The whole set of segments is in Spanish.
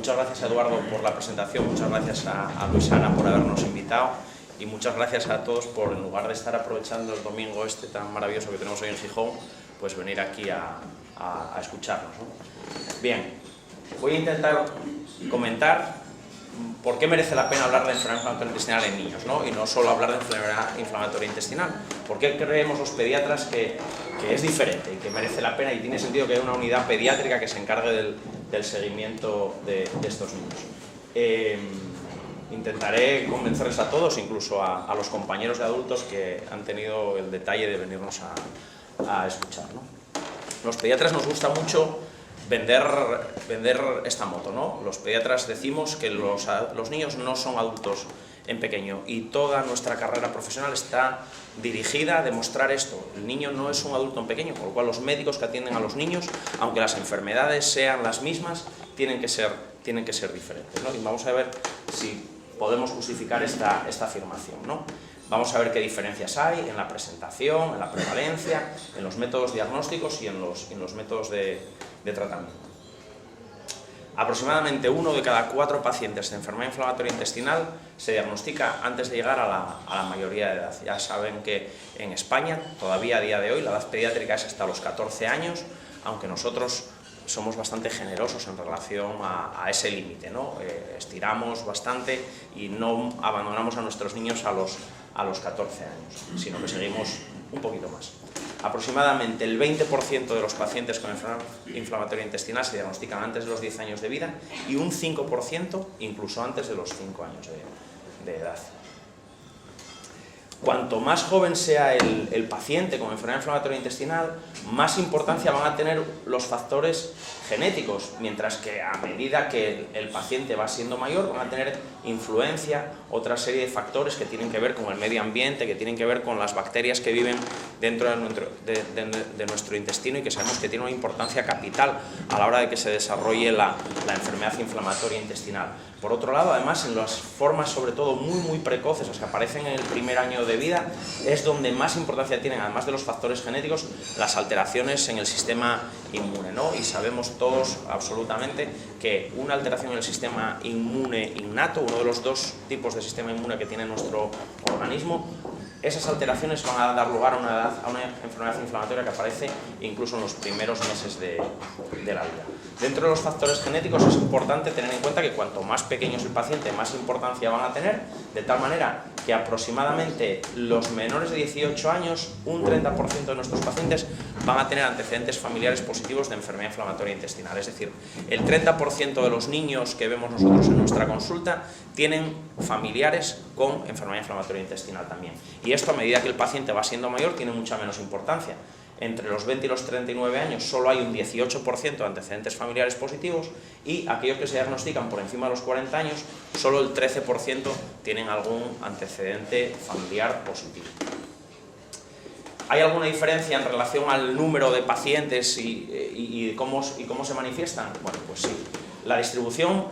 muchas gracias a Eduardo por la presentación, muchas gracias a Luis Ana por habernos invitado y muchas gracias a todos por, en lugar de estar aprovechando el domingo este tan maravilloso que tenemos hoy en Gijón, pues venir aquí a escucharnos, ¿no? Bien, voy a intentar comentar por qué merece la pena hablar de enfermedad inflamatoria intestinal en niños, ¿no? Y no solo hablar de enfermedad inflamatoria intestinal. ¿Por qué creemos los pediatras que es diferente y que merece la pena y tiene sentido que haya una unidad pediátrica que se encargue del seguimiento de estos niños? Intentaré convencerles a todos, incluso a los compañeros de adultos que han tenido el detalle de venirnos a escuchar, ¿no? Los pediatras nos gusta mucho vender esta moto, ¿no? Los pediatras decimos que los niños no son adultos en pequeño y toda nuestra carrera profesional está dirigida a demostrar esto. El niño no es un adulto en pequeño, por lo cual los médicos que atienden a los niños, aunque las enfermedades sean las mismas, tienen que ser diferentes, ¿no? Y vamos a ver si podemos justificar esta afirmación, ¿no? Vamos a ver qué diferencias hay en la presentación, en la prevalencia, en los métodos diagnósticos y en los métodos de tratamiento. Aproximadamente 1 de cada 4 pacientes de enfermedad inflamatoria intestinal se diagnostica antes de llegar a la mayoría de edad. Ya saben que en España, todavía a día de hoy, la edad pediátrica es hasta los 14 años, aunque nosotros somos bastante generosos en relación a ese límite, ¿no? Estiramos bastante y no abandonamos a nuestros niños a los 14 años, sino que seguimos un poquito más. Aproximadamente el 20% de los pacientes con enfermedad inflamatoria intestinal se diagnostican antes de los 10 años de vida y un 5% incluso antes de los 5 años de edad. Cuanto más joven sea el paciente con enfermedad inflamatoria intestinal, más importancia van a tener los factores genéticos, mientras que a medida que el paciente va siendo mayor van a tener influencia otra serie de factores que tienen que ver con el medio ambiente, que tienen que ver con las bacterias que viven dentro de nuestro intestino y que sabemos que tiene una importancia capital a la hora de que se desarrolle la enfermedad inflamatoria intestinal. Por otro lado, además, en las formas sobre todo muy precoces, las que aparecen en el primer año de vida, es donde más importancia tienen, además de los factores genéticos, las alteraciones en el sistema inmune, ¿no? Y sabemos todos absolutamente que una alteración en el sistema inmune innato, uno de los dos tipos de sistema inmune que tiene nuestro organismo, esas alteraciones van a dar lugar a una enfermedad inflamatoria que aparece incluso en los primeros meses de la vida. Dentro de los factores genéticos es importante tener en cuenta que cuanto más pequeño es el paciente, más importancia van a tener, de tal manera que aproximadamente los menores de 18 años, un 30% de nuestros pacientes van a tener antecedentes familiares positivos de enfermedad inflamatoria intestinal. Es decir, el 30% de los niños que vemos nosotros en nuestra consulta tienen familiares con enfermedad inflamatoria intestinal también. Y esto, a medida que el paciente va siendo mayor, tiene mucha menos importancia. Entre los 20 y los 39 años solo hay un 18% de antecedentes familiares positivos y aquellos que se diagnostican por encima de los 40 años, solo el 13% tienen algún antecedente familiar positivo. ¿Hay alguna diferencia en relación al número de pacientes y cómo se manifiestan? Bueno, pues sí. La distribución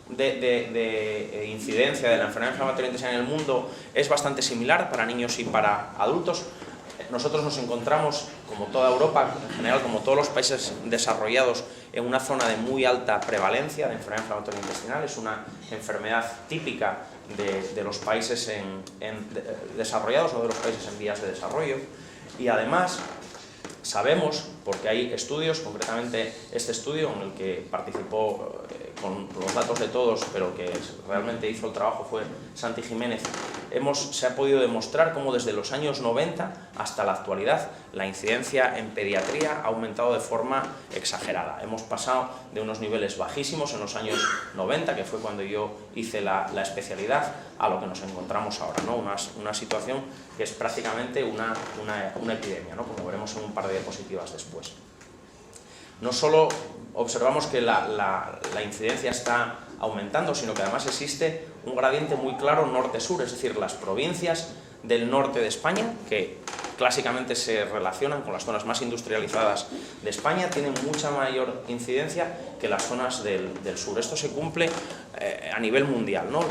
de incidencia de la enfermedad inflamatoria intestinal en el mundo es bastante similar para niños y para adultos. Nosotros nos encontramos, como toda Europa, en general como todos los países desarrollados, en una zona de muy alta prevalencia de enfermedad inflamatoria intestinal. Es una enfermedad típica de los países desarrollados o de los países en vías de desarrollo. Y además sabemos, porque hay estudios, concretamente este estudio en el que participó con los datos de todos, pero que realmente hizo el trabajo fue Santi Jiménez, se ha podido demostrar cómo desde los años 90 hasta la actualidad la incidencia en pediatría ha aumentado de forma exagerada. Hemos pasado de unos niveles bajísimos en los años 90, que fue cuando yo hice la especialidad, a lo que nos encontramos ahora, ¿no? Una situación que es prácticamente una epidemia, ¿no? Como veremos en un par de diapositivas después. No solo observamos que la incidencia está aumentando, sino que además existe un gradiente muy claro norte-sur, es decir, las provincias del norte de España, que clásicamente se relacionan con las zonas más industrializadas de España, tienen mucha mayor incidencia que las zonas del sur. Esto se cumple a nivel mundial, ¿no?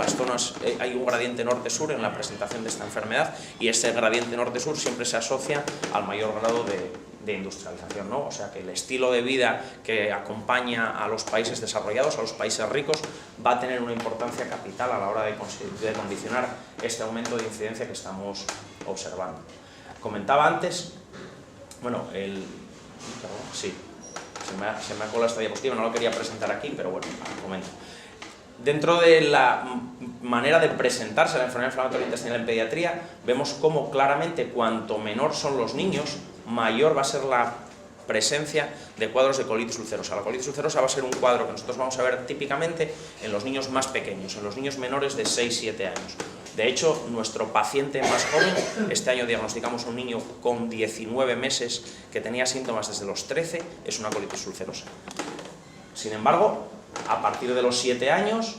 Hay un gradiente norte-sur en la presentación de esta enfermedad y ese gradiente norte-sur siempre se asocia al mayor grado de industrialización, ¿no? O sea que el estilo de vida que acompaña a los países desarrollados, a los países ricos, va a tener una importancia capital a la hora de condicionar este aumento de incidencia que estamos observando. Comentaba antes, bueno, sí, se me ha colado esta diapositiva, no lo quería presentar aquí, pero bueno, comento. Dentro de la manera de presentarse la enfermedad inflamatoria intestinal en pediatría, vemos cómo claramente cuanto menor son los niños, mayor va a ser la presencia de cuadros de colitis ulcerosa. La colitis ulcerosa va a ser un cuadro que nosotros vamos a ver típicamente en los niños más pequeños, en los niños menores de 6-7 años. De hecho, nuestro paciente más joven, este año diagnosticamos un niño con 19 meses que tenía síntomas desde los 13, es una colitis ulcerosa. Sin embargo, a partir de los 7 años,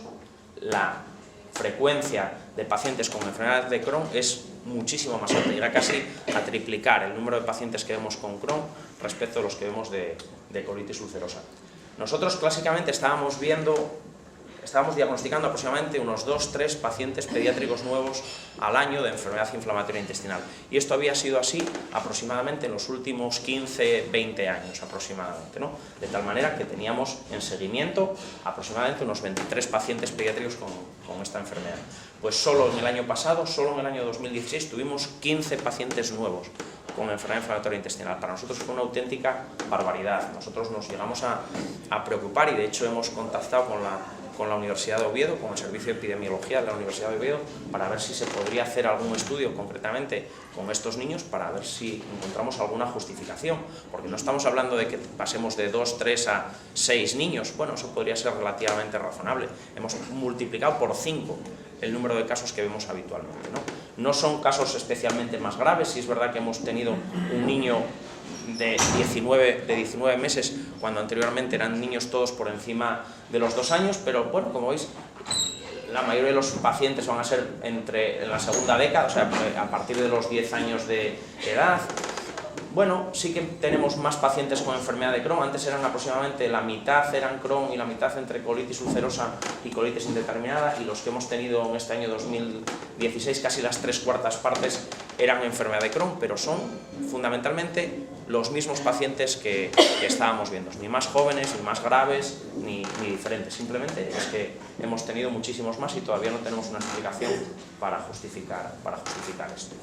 la frecuencia de pacientes con enfermedad de Crohn es muchísimo más alta, llega casi a triplicar el número de pacientes que vemos con Crohn respecto a los que vemos de colitis ulcerosa. Nosotros clásicamente estábamos diagnosticando aproximadamente unos 2-3 pacientes pediátricos nuevos al año de enfermedad inflamatoria intestinal. Y esto había sido así aproximadamente en los últimos 15-20 años aproximadamente, ¿no? De tal manera que teníamos en seguimiento aproximadamente unos 23 pacientes pediátricos con esta enfermedad. Pues solo en el año pasado, solo en el año 2016, tuvimos 15 pacientes nuevos con enfermedad inflamatoria intestinal. Para nosotros fue una auténtica barbaridad. Nosotros nos llegamos a preocupar y de hecho hemos contactado con la Universidad de Oviedo, con el Servicio de Epidemiología de la Universidad de Oviedo, para ver si se podría hacer algún estudio concretamente con estos niños, para ver si encontramos alguna justificación, porque no estamos hablando de que pasemos de 2, 3 a 6 niños, bueno, eso podría ser relativamente razonable. Hemos multiplicado por 5 el número de casos que vemos habitualmente, ¿no? No son casos especialmente más graves, sí es verdad que hemos tenido un niño de 19 meses, cuando anteriormente eran niños todos por encima de los 2 años, pero bueno, como veis, la mayoría de los pacientes van a ser en la segunda década, o sea, a partir de los 10 años de edad. Bueno, sí que tenemos más pacientes con enfermedad de Crohn. Antes eran aproximadamente la mitad eran Crohn y la mitad entre colitis ulcerosa y colitis indeterminada, y los que hemos tenido en este año 2016, casi las 3/4 partes eran enfermedad de Crohn, pero son fundamentalmente los mismos pacientes que estábamos viendo, ni más jóvenes, ni más graves, ni diferentes. Simplemente es que hemos tenido muchísimos más y todavía no tenemos una explicación para justificar esto.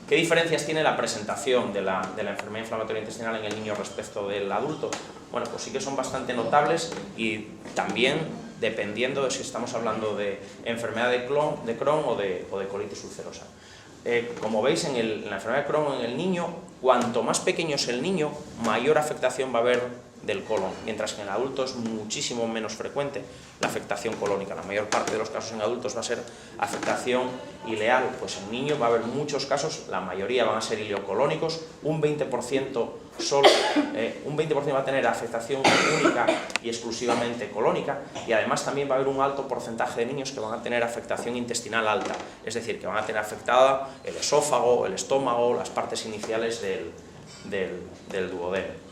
¿Qué diferencias tiene la presentación de la enfermedad inflamatoria intestinal en el niño respecto del adulto? Bueno, pues sí que son bastante notables, y también dependiendo de si estamos hablando de enfermedad de Crohn o de colitis ulcerosa. Como veis, en la enfermedad de Crohn en el niño, cuanto más pequeño es el niño, mayor afectación va a haber del colon, mientras que en el adulto es muchísimo menos frecuente la afectación colónica. La mayor parte de los casos en adultos va a ser afectación ileal, pues en niños va a haber muchos casos, la mayoría van a ser ileocolónicos, un 20% va a tener afectación única y exclusivamente colónica, y además también va a haber un alto porcentaje de niños que van a tener afectación intestinal alta, es decir, que van a tener afectada el esófago, el estómago, las partes iniciales del duodeno.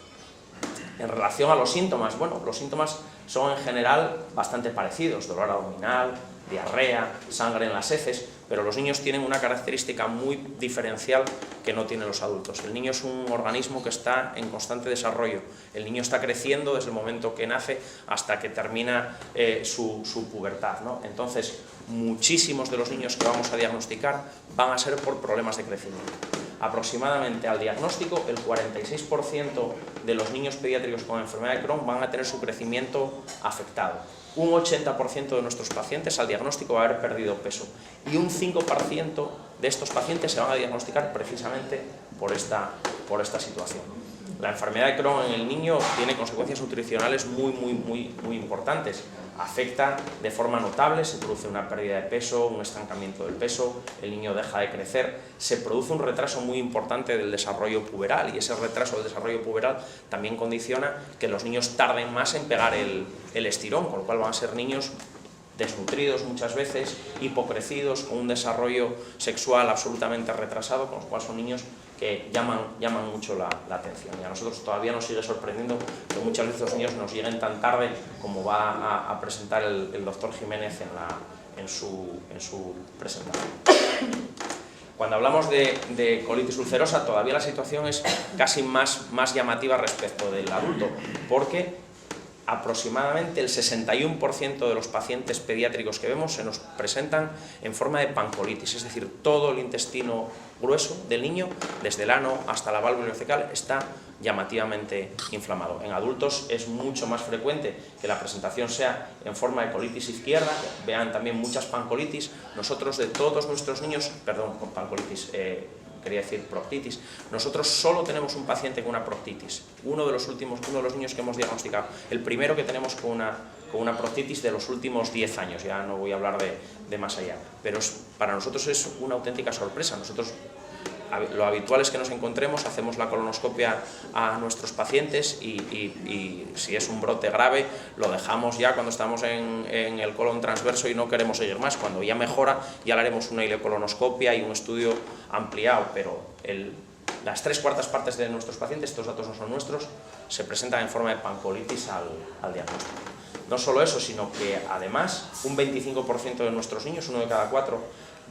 En relación a los síntomas, bueno, los síntomas son en general bastante parecidos: dolor abdominal, diarrea, sangre en las heces, pero los niños tienen una característica muy diferencial que no tienen los adultos. El niño es un organismo que está en constante desarrollo. El niño está creciendo desde el momento que nace hasta que termina su pubertad, ¿no? Entonces, muchísimos de los niños que vamos a diagnosticar van a ser por problemas de crecimiento. Aproximadamente al diagnóstico, el 46% de los niños pediátricos con enfermedad de Crohn van a tener su crecimiento afectado. Un 80% de nuestros pacientes al diagnóstico va a haber perdido peso, y un 5% de estos pacientes se van a diagnosticar precisamente por esta situación. La enfermedad de Crohn en el niño tiene consecuencias nutricionales muy importantes. Afecta de forma notable, se produce una pérdida de peso, un estancamiento del peso, el niño deja de crecer, se produce un retraso muy importante del desarrollo puberal, y ese retraso del desarrollo puberal también condiciona que los niños tarden más en pegar el estirón, con lo cual van a ser niños desnutridos muchas veces, hipocrecidos, con un desarrollo sexual absolutamente retrasado, con lo cual son niños que llaman mucho la atención. Y a nosotros todavía nos sigue sorprendiendo que muchas veces los niños nos lleguen tan tarde como va a presentar el doctor Jiménez en su presentación. Cuando hablamos de colitis ulcerosa, todavía la situación es casi más llamativa respecto del adulto, porque aproximadamente el 61% de los pacientes pediátricos que vemos se nos presentan en forma de pancolitis, es decir, todo el intestino grueso del niño, desde el ano hasta la válvula ileocecal, está llamativamente inflamado. En adultos es mucho más frecuente que la presentación sea en forma de colitis izquierda, vean también muchas pancolitis. Nosotros de todos nuestros niños, perdón, con pancolitis, quería decir proctitis, nosotros solo tenemos un paciente con una proctitis, uno de los niños que hemos diagnosticado, el primero que tenemos con una proctitis de los últimos 10 años, ya no voy a hablar de más allá, pero para nosotros es una auténtica sorpresa. Nosotros lo habitual es que nos encontremos, hacemos la colonoscopia a nuestros pacientes y si es un brote grave lo dejamos ya cuando estamos en el colon transverso y no queremos seguir más. Cuando ya mejora ya le haremos una ileocolonoscopia y un estudio ampliado, pero las 3/4 partes de nuestros pacientes, estos datos no son nuestros, se presentan en forma de pancolitis al diagnóstico. No solo eso, sino que además un 25% de nuestros niños, 1 de cada 4,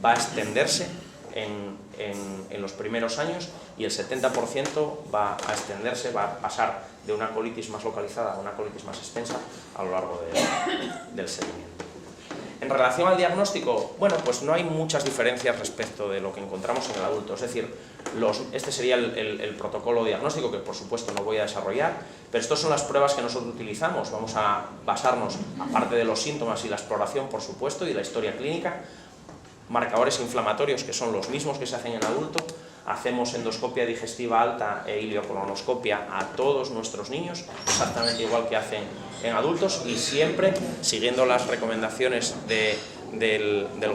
va a extenderse en los primeros años y el 70% va a extenderse, va a pasar de una colitis más localizada a una colitis más extensa a lo largo del seguimiento. En relación al diagnóstico, bueno, pues no hay muchas diferencias respecto de lo que encontramos en el adulto, es decir, este sería el protocolo diagnóstico que por supuesto no voy a desarrollar, pero estas son las pruebas que nosotros utilizamos. Vamos a basarnos, aparte de los síntomas y la exploración por supuesto y la historia clínica, marcadores inflamatorios que son los mismos que se hacen en adulto. Hacemos endoscopia digestiva alta e ileocolonoscopia a todos nuestros niños, exactamente igual que hacen en adultos, y siempre siguiendo las recomendaciones del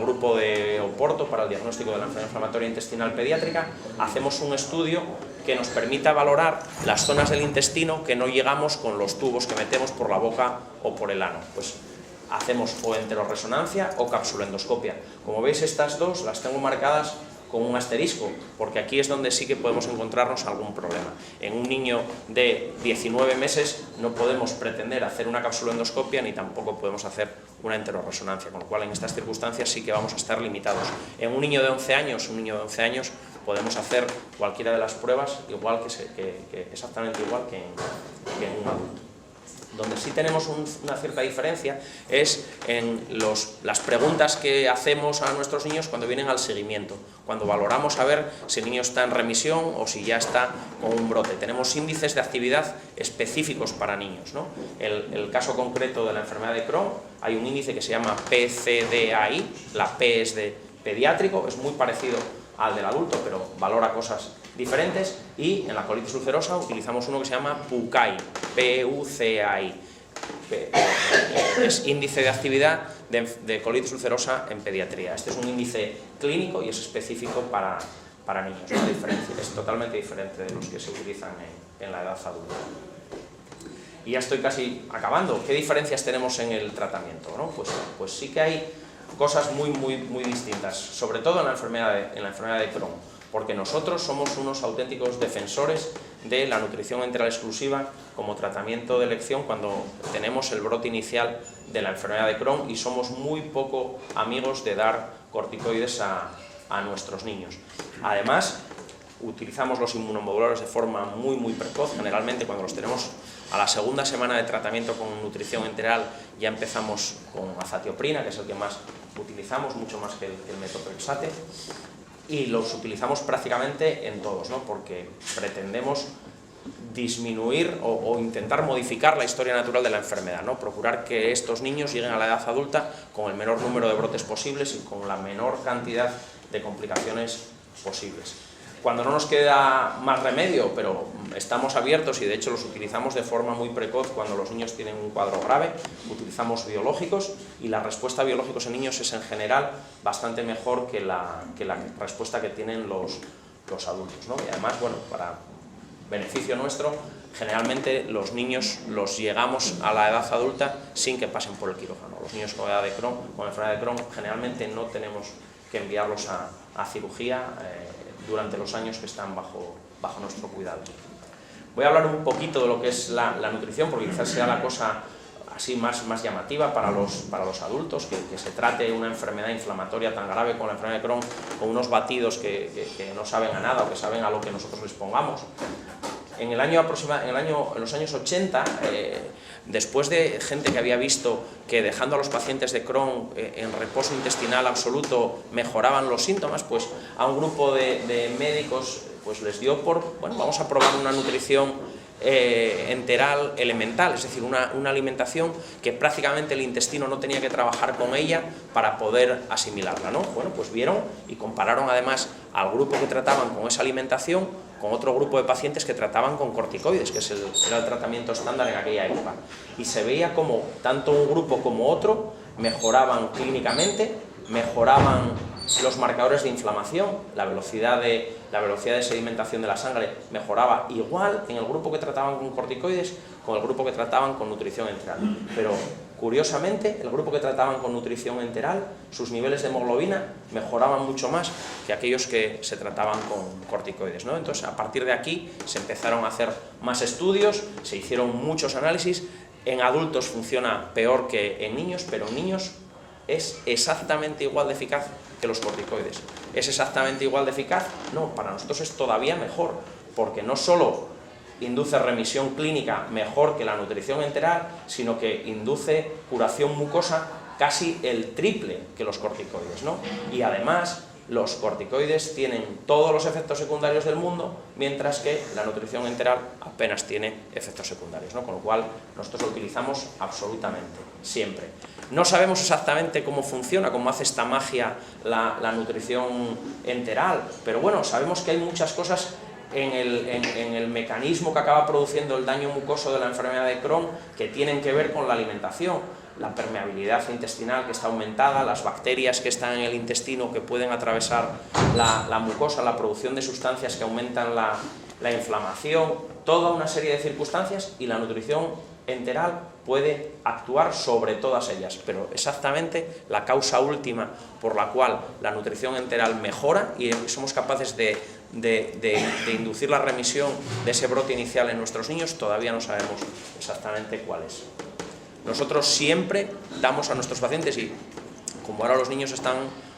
grupo de Oporto para el diagnóstico de la enfermedad inflamatoria intestinal pediátrica. Hacemos un estudio que nos permita valorar las zonas del intestino que no llegamos con los tubos que metemos por la boca o por el ano. Pues hacemos o enterorresonancia o capsulendoscopia. Como veis, estas dos las tengo marcadas con un asterisco, porque aquí es donde sí que podemos encontrarnos algún problema. En un niño de 19 meses no podemos pretender hacer una capsulendoscopia ni tampoco podemos hacer una enterorresonancia, con lo cual en estas circunstancias sí que vamos a estar limitados. En un niño de 11 años, podemos hacer cualquiera de las pruebas exactamente igual que en un adulto. Donde sí tenemos una cierta diferencia es en las preguntas que hacemos a nuestros niños cuando vienen al seguimiento, cuando valoramos a ver si el niño está en remisión o si ya está con un brote. Tenemos índices de actividad específicos para niños, ¿no? El caso concreto de la enfermedad de Crohn, hay un índice que se llama PCDAI, la P es de pediátrico, es muy parecido al del adulto, pero valora cosas diferentes, y en la colitis ulcerosa utilizamos uno que se llama PUCAI, P-U-C-A-I, es índice de actividad de colitis ulcerosa en pediatría. Este es un índice clínico y es específico para niños, es totalmente diferente de los que se utilizan en la edad adulta. Y ya estoy casi acabando. ¿Qué diferencias tenemos en el tratamiento, ¿no? Pues sí que hay cosas muy distintas, sobre todo en la enfermedad de Crohn, porque nosotros somos unos auténticos defensores de la nutrición enteral exclusiva como tratamiento de elección cuando tenemos el brote inicial de la enfermedad de Crohn, y somos muy poco amigos de dar corticoides a nuestros niños. Además, utilizamos los inmunomoduladores de forma muy precoz. Generalmente cuando los tenemos a la segunda semana de tratamiento con nutrición enteral ya empezamos con azatioprina, que es el que más utilizamos, mucho más que el metotrexate, y los utilizamos prácticamente en todos, ¿no? Porque pretendemos disminuir o intentar modificar la historia natural de la enfermedad, ¿no? Procurar que estos niños lleguen a la edad adulta con el menor número de brotes posibles y con la menor cantidad de complicaciones posibles. Cuando no nos queda más remedio, pero estamos abiertos y de hecho los utilizamos de forma muy precoz cuando los niños tienen un cuadro grave, utilizamos biológicos, y la respuesta a biológicos en niños es en general bastante mejor que la respuesta que tienen los adultos, ¿no? Y además, bueno, para beneficio nuestro, generalmente los niños los llegamos a la edad adulta sin que pasen por el quirófano. Los niños con enfermedad de Crohn generalmente no tenemos que enviarlos a cirugía durante los años que están bajo nuestro cuidado. Voy a hablar un poquito de lo que es la nutrición, porque quizás sea la cosa así más llamativa para los adultos, que se trate una enfermedad inflamatoria tan grave como la enfermedad de Crohn con unos batidos que no saben a nada o que saben a lo que nosotros les pongamos. En los años 80, después de gente que había visto que dejando a los pacientes de Crohn en reposo intestinal absoluto mejoraban los síntomas, pues a un grupo de médicos pues les dio por, bueno, vamos a probar una nutrición enteral elemental, es decir, una alimentación que prácticamente el intestino no tenía que trabajar con ella para poder asimilarla, ¿no? Bueno, pues vieron y compararon además al grupo que trataban con esa alimentación con otro grupo de pacientes que trataban con corticoides, que era el tratamiento estándar en aquella época. Y se veía como tanto un grupo como otro mejoraban clínicamente, mejoraban los marcadores de inflamación, la velocidad de sedimentación de la sangre mejoraba igual en el grupo que trataban con corticoides con el grupo que trataban con nutrición enteral. Pero curiosamente, el grupo que trataban con nutrición enteral, sus niveles de hemoglobina mejoraban mucho más que aquellos que se trataban con corticoides, ¿no? Entonces, a partir de aquí se empezaron a hacer más estudios, se hicieron muchos análisis. En adultos funciona peor que en niños, pero en niños es exactamente igual de eficaz que los corticoides. ¿Es exactamente igual de eficaz? No, para nosotros es todavía mejor, porque no solo induce remisión clínica mejor que la nutrición enteral, sino que induce curación mucosa casi el triple que los corticoides, ¿no? Y además, los corticoides tienen todos los efectos secundarios del mundo, mientras que la nutrición enteral apenas tiene efectos secundarios, ¿no? Con lo cual, nosotros lo utilizamos absolutamente, siempre. No sabemos exactamente cómo funciona, cómo hace esta magia la nutrición enteral, pero bueno, sabemos que hay muchas cosas en el mecanismo que acaba produciendo el daño mucoso de la enfermedad de Crohn que tienen que ver con la alimentación. La permeabilidad intestinal que está aumentada, las bacterias que están en el intestino que pueden atravesar la mucosa, la producción de sustancias que aumentan la inflamación, toda una serie de circunstancias, y la nutrición enteral puede actuar sobre todas ellas, pero exactamente la causa última por la cual la nutrición enteral mejora y somos capaces de inducir la remisión de ese brote inicial en nuestros niños, todavía no sabemos exactamente cuál es. Nosotros siempre damos a nuestros pacientes, y como ahora los niños están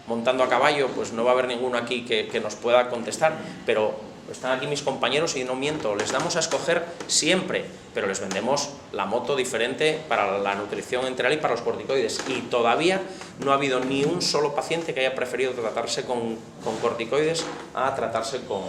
montando a caballo, pues no va a haber ninguno aquí que nos pueda contestar, pero están aquí mis compañeros y no miento, les damos a escoger siempre, pero les vendemos la moto diferente para la nutrición enteral y para los corticoides, y todavía no ha habido ni un solo paciente que haya preferido tratarse con corticoides a tratarse con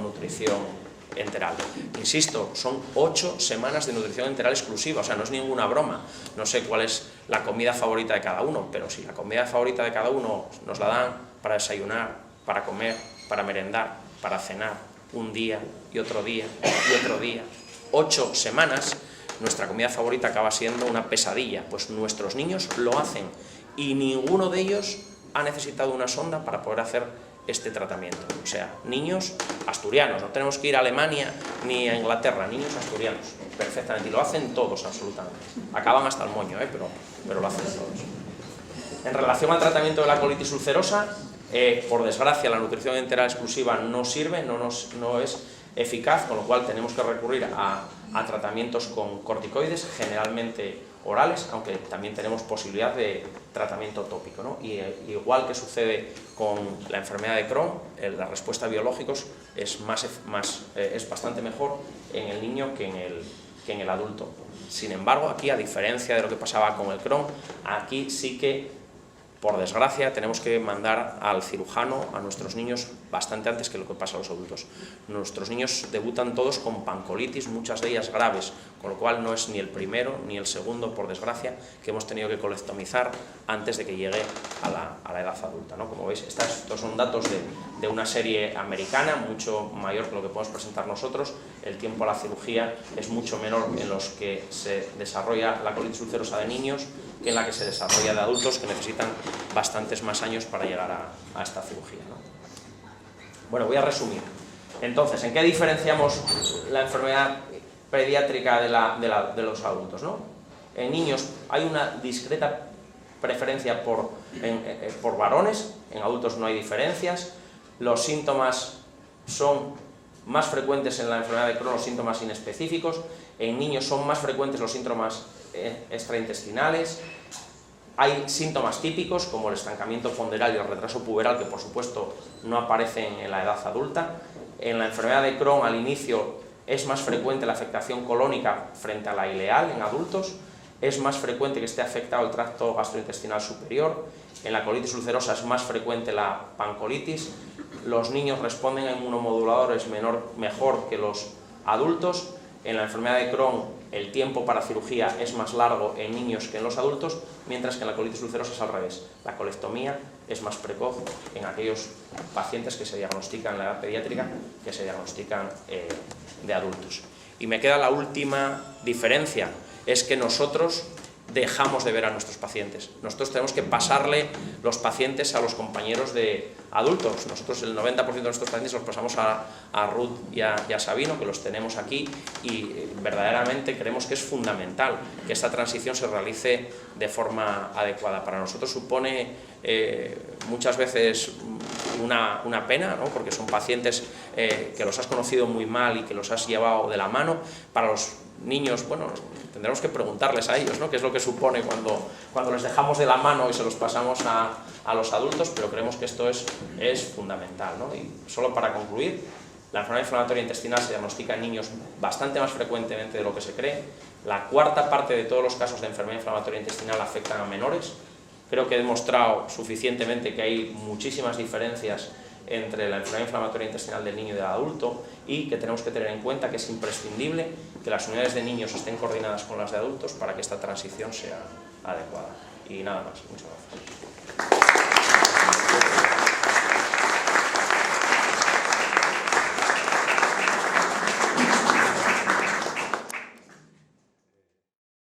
nutrición enteral. Insisto, son 8 semanas de nutrición enteral exclusiva, o sea, no es ninguna broma. No sé cuál es la comida favorita de cada uno, pero si la comida favorita de cada uno nos la dan para desayunar, para comer, para merendar, para cenar, un día y otro día y otro día, 8 semanas, nuestra comida favorita acaba siendo una pesadilla. Pues nuestros niños lo hacen y ninguno de ellos ha necesitado una sonda para poder hacer este tratamiento. O sea, niños asturianos, no tenemos que ir a Alemania ni a Inglaterra, niños asturianos, perfectamente, y lo hacen todos absolutamente. Acaban hasta el moño, pero lo hacen todos. En relación al tratamiento de la colitis ulcerosa, por desgracia la nutrición enteral exclusiva no sirve, no es eficaz, con lo cual tenemos que recurrir a tratamientos con corticoides, generalmente orales, aunque también tenemos posibilidad de tratamiento tópico, ¿no? Y igual que sucede con la enfermedad de Crohn, la respuesta a biológicos es bastante mejor en el niño que en el adulto. Sin embargo, aquí, a diferencia de lo que pasaba con el Crohn, aquí sí que, por desgracia, tenemos que mandar al cirujano a nuestros niños bastante antes que lo que pasa a los adultos. Nuestros niños debutan todos con pancolitis, muchas de ellas graves, con lo cual no es ni el primero ni el segundo, por desgracia, que hemos tenido que colectomizar antes de que llegue a la edad adulta, ¿no? Como veis, estos son datos de una serie americana, mucho mayor que lo que podemos presentar nosotros. El tiempo a la cirugía es mucho menor en los que se desarrolla la colitis ulcerosa de niños que en la que se desarrolla de adultos, que necesitan bastantes más años para llegar a esta cirugía, ¿no? Bueno, voy a resumir. Entonces, ¿en qué diferenciamos la enfermedad pediátrica de los adultos, ¿no? En niños hay una discreta preferencia por varones, en adultos no hay diferencias. Los síntomas son más frecuentes en la enfermedad de Crohn, los síntomas inespecíficos. En niños son más frecuentes los síntomas extraintestinales. Hay síntomas típicos como el estancamiento ponderal y el retraso puberal, que por supuesto no aparecen en la edad adulta. En la enfermedad de Crohn al inicio es más frecuente la afectación colónica frente a la ileal en adultos, es más frecuente que esté afectado el tracto gastrointestinal superior. En la colitis ulcerosa es más frecuente la pancolitis. Los niños responden a inmunomoduladores mejor que los adultos. En la enfermedad de Crohn el tiempo para cirugía es más largo en niños que en los adultos, mientras que en la colitis ulcerosa es al revés. La colectomía es más precoz en aquellos pacientes que se diagnostican en la edad pediátrica que se diagnostican de adultos. Y me queda la última diferencia, es que nosotros dejamos de ver a nuestros pacientes. Nosotros tenemos que pasarle los pacientes a los compañeros de adultos. Nosotros el 90% de nuestros pacientes los pasamos a Ruth y a Sabino, que los tenemos aquí, y verdaderamente creemos que es fundamental que esta transición se realice de forma adecuada. Para nosotros supone muchas veces una pena, ¿no? Porque son pacientes que los has conocido muy mal y que los has llevado de la mano. Para los niños, bueno, tendremos que preguntarles a ellos, ¿no?, qué es lo que supone cuando les dejamos de la mano y se los pasamos a los adultos, pero creemos que esto es fundamental, ¿no? Y solo para concluir, la enfermedad inflamatoria intestinal se diagnostica en niños bastante más frecuentemente de lo que se cree. La cuarta parte de todos los casos de enfermedad inflamatoria intestinal afectan a menores. Creo que he demostrado suficientemente que hay muchísimas diferencias entre la enfermedad inflamatoria intestinal del niño y del adulto, y que tenemos que tener en cuenta que es imprescindible que las unidades de niños estén coordinadas con las de adultos para que esta transición sea adecuada. Y nada más, muchas gracias.